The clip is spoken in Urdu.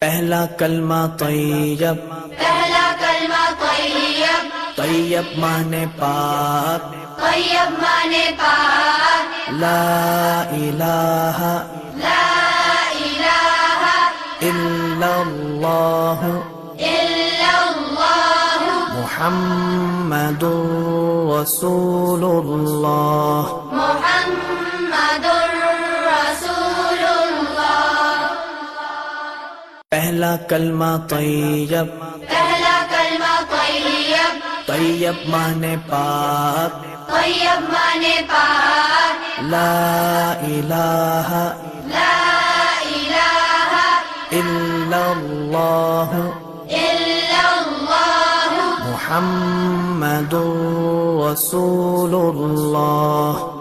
پہلا کلمہ طیب، پہلا کلمہ طیب، طیب مانے پاک، طیب مانے پاک، لا الہ لا الہ الا اللہ الا اللہ محمد رسول اللہ۔ محمد رسول اللہ۔ پہلا کلمہ طیب، پہلا کلمہ طیب، طیب مانے پاک، طیب مانے پاک، لا الہ لا الہ الا اللہ الا اللہ محمد رسول اللہ۔